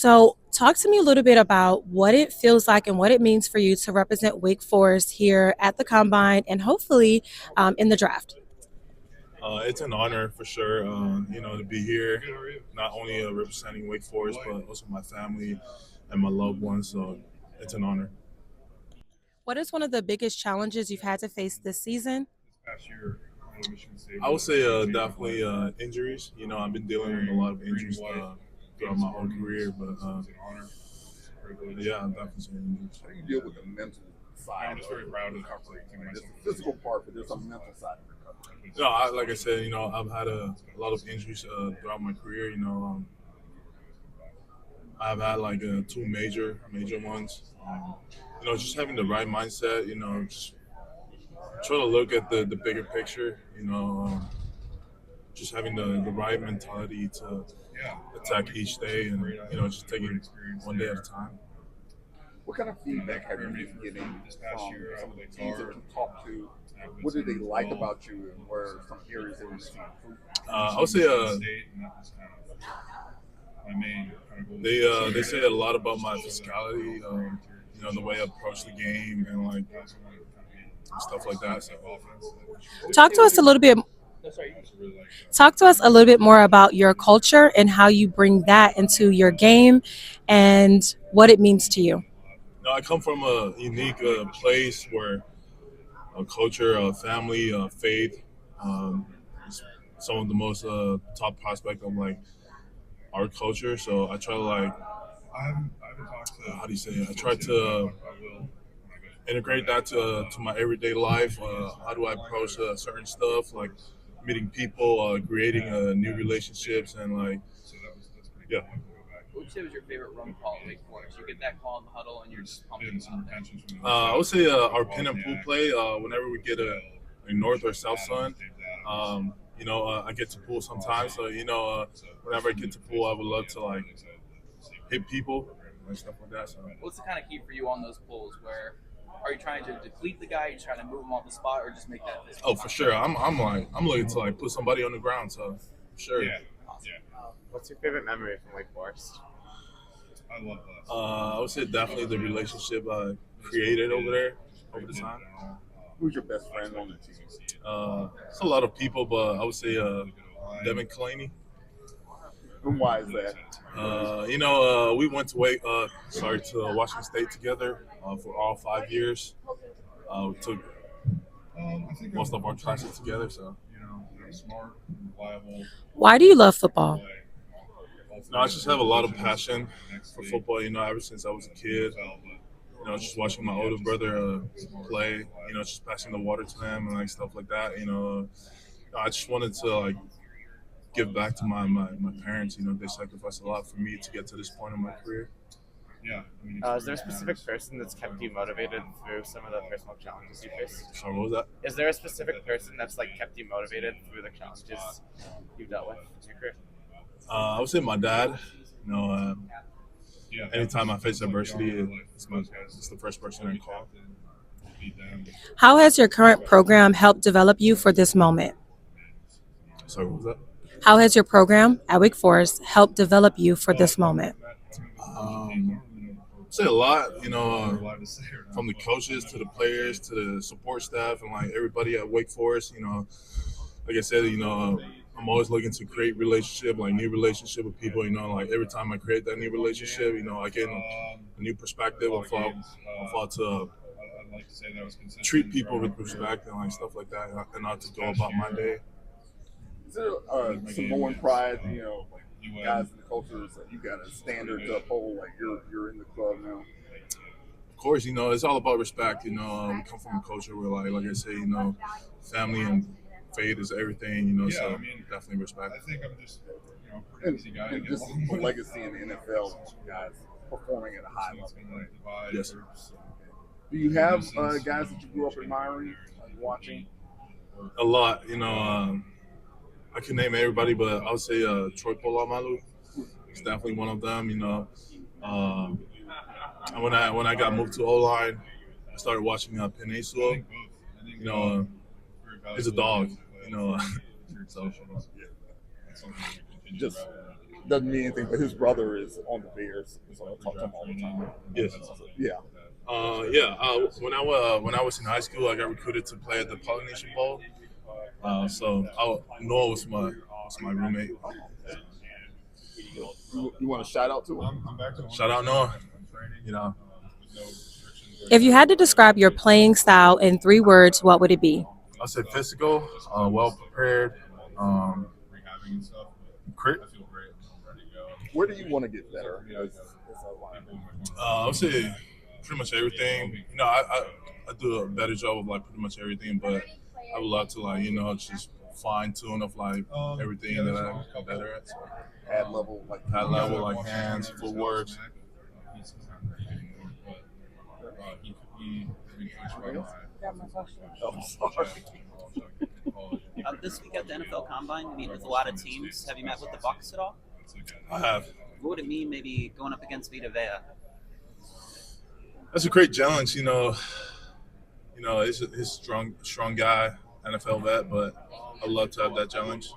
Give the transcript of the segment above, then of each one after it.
So, talk to me a little bit about what it feels like and what it means for you to represent Wake Forest here at the Combine and hopefully in the draft. It's an honor for sure, to be here, not only representing Wake Forest, but also my family and my loved ones. So it's an honor. What is one of the biggest challenges you've had to face this season? I would say definitely injuries. I've been dealing with a lot of injuries throughout my whole career, but yeah, I'm definitely saying injuries. How do you deal with the mental side? I'm just very proud of the recovery. There's the physical part, but there's a mental side of recovery. Like I said, I've had a lot of injuries throughout my career. I've had like two major ones. Just having the right mindset. Just try to look at the bigger picture. Just having the right mentality to attack each day, and just taking one day at a time. What kind of feedback have you been getting from some of the teams that you talk to? What do they like about you, and where some areas they want to see improvement? I would say they say a lot about my physicality, the way I approach the game, and like stuff like that. So, Talk to us a little bit. Talk to us a little bit more about your culture and how you bring that into your game and what it means to you. I come from a unique place where culture, family, faith, is some of the most top prospect of like our culture. So I try to like, how do you say it? I try to integrate that to my everyday life. How do I approach certain stuff like meeting people, creating new relationships, and like yeah. What would you say was your favorite run call at Wake Forest? You get that call in the huddle and you're just pumping about it. I would say our pin and pull play. Whenever we get a north or south sun, I get to pull sometimes. So whenever I get to pull, I would love to like hit people and stuff like that. So What's the kind of key for you on those pulls? Where are you trying to deplete the guy? Are you trying to move him off the spot, or just make that physical oh, for sure. I'm looking to like put somebody on the ground. So sure. What's your favorite memory from Wake Forest? I would say definitely the relationship I created over there over the time. Who's your best friend on the team? It's a lot of people, but I would say Devin Claney. And why is that? We went to Washington State together for all 5 years. We took most of our classes together. So smart, reliable. Why do you love football? I just have a lot of passion for football. Ever since I was a kid. Just watching my older brother play. Just passing the water to him and like stuff like that. I just wanted to like give back to my parents. They sacrificed a lot for me to get to this point in my career. Is there a specific person that's kept you motivated through some of the personal challenges you face? Sorry, what was that? Is there a specific person that's like kept you motivated through the challenges you've dealt with in your career? I would say my dad. Anytime I face adversity, it's the first person I call. How has your current program helped develop you for this moment? Sorry, what was that? How has your program at Wake Forest helped develop you for this moment? Say a lot, from the coaches to the players to the support staff and like everybody at Wake Forest. Like I said, I'm always looking to create new relationship with people. Like every time I create that new relationship, I get a new perspective. I fall to treat people with respect and like stuff like that, and not to go about my day. Is there Samoan pride? Like guys in the culture, you got a standard to uphold. Like you're in the club now. Of course, it's all about respect. We come from a culture where, like I say, family and faith is everything. So definitely respect. I think I'm just, a And, crazy guy. and just the legacy in the NFL, guys performing at a high level. Yes. Do you have guys that you grew up admiring, watching? A lot. I can name everybody, but I would say Troy Polamalu is definitely one of them. And when I got moved to O-line, I started watching Peninsula. He's a dog. So Just doesn't mean anything, but his brother is on the Bears, so I talk to him all the time. Yes. Yeah. When I was in high school, I got recruited to play at the Polynesian Bowl. So Noah was my roommate. You want to shout out to him? Shout out Noah. If you had to describe your playing style in 3 words, what would it be? I'll say physical, well prepared, crit. Where do you want to get better? I would say pretty much everything. I do a better job of like pretty much everything, but I would love to just fine tune of like everything that I'm better at. So, Pad level, like hands, footwork. This week at the NFL Combine, you meet with a lot of teams. Have you met with the Bucs at all? I have. What would it mean maybe going up against Vita Vea? That's a great challenge. He's a strong guy, NFL vet, but I'd love to have that challenge.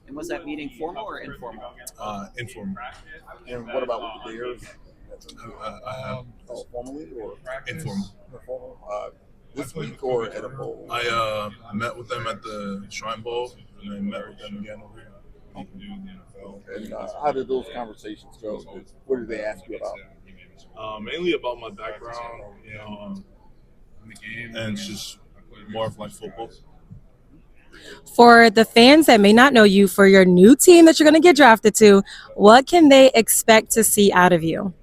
And was that meeting formal or informal? Informal. And what about with the Bears? I have Formally or informal. This week or at a bowl? I met with them at the Shrine Bowl, and then met with them again over here. And how did those conversations go? What did they ask you about? Mainly about my background, and it's just more of like football. For the fans that may not know you, for your new team that you're going to get drafted to, what can they expect to see out of you?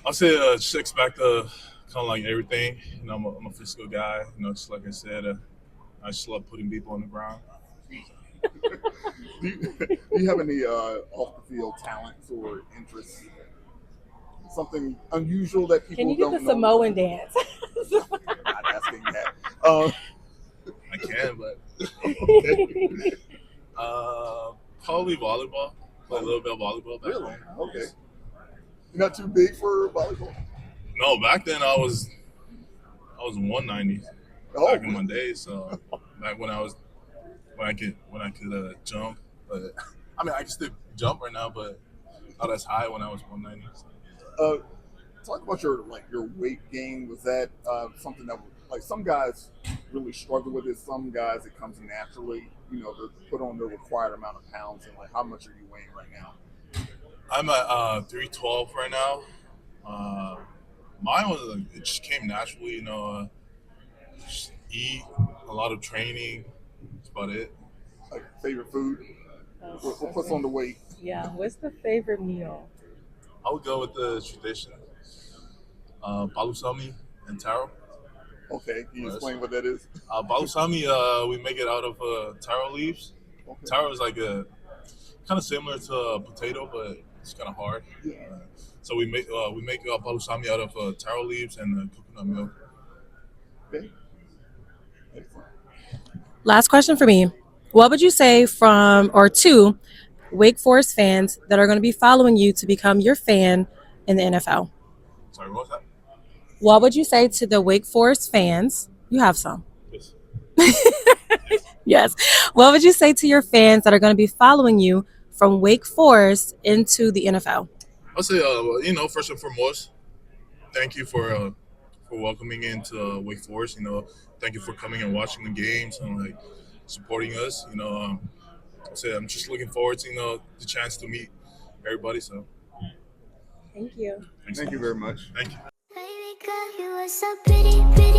I'll say just expect kind of like everything. I'm a physical guy. Just like I said, I just love putting people on the ground. Do you have any off the field talents or interests? Something unusual that people Can you don't get the know? Samoan dance? I'm not asking that. I can, but probably volleyball. Play a little bit of volleyball back Really? home. Okay. You're not too big for volleyball? No, back then I was 190 Oh, back in my day. So back when I could jump, but I mean I can still jump right now, but not as high when I was 190. Talk about your weight gain. Was that something that some guys really struggle with it? Some guys it comes naturally, to put on the required amount of pounds. And how much are you weighing right now? I'm at 312 right now. Mine was it just came naturally, just eat a lot of training. That's about it. Like favorite food? What's on the weight? Yeah, what's the favorite meal? I would go with the tradition. Balusami and taro. Okay, can you explain what that is? Balusami, we make it out of taro leaves. Okay. Taro is like a kind of similar to a potato, but it's kind of hard. Yeah. So we make balusami out of taro leaves and coconut milk. Okay. Excellent. Last question for me. What would you say to Wake Forest fans that are going to be following you to become your fan in the NFL? Sorry, what was that? What would you say to the Wake Forest fans? You have some. Yes. Yes. What would you say to your fans that are going to be following you from Wake Forest into the NFL? I'll say, first and foremost, thank you for welcoming into Wake Forest. Thank you for coming and watching the games and supporting us. I'll say I'm just looking forward to the chance to meet everybody. So, Thank you. thanks. Thank you very much. Thank you. Baby girl, you are so pretty, pretty.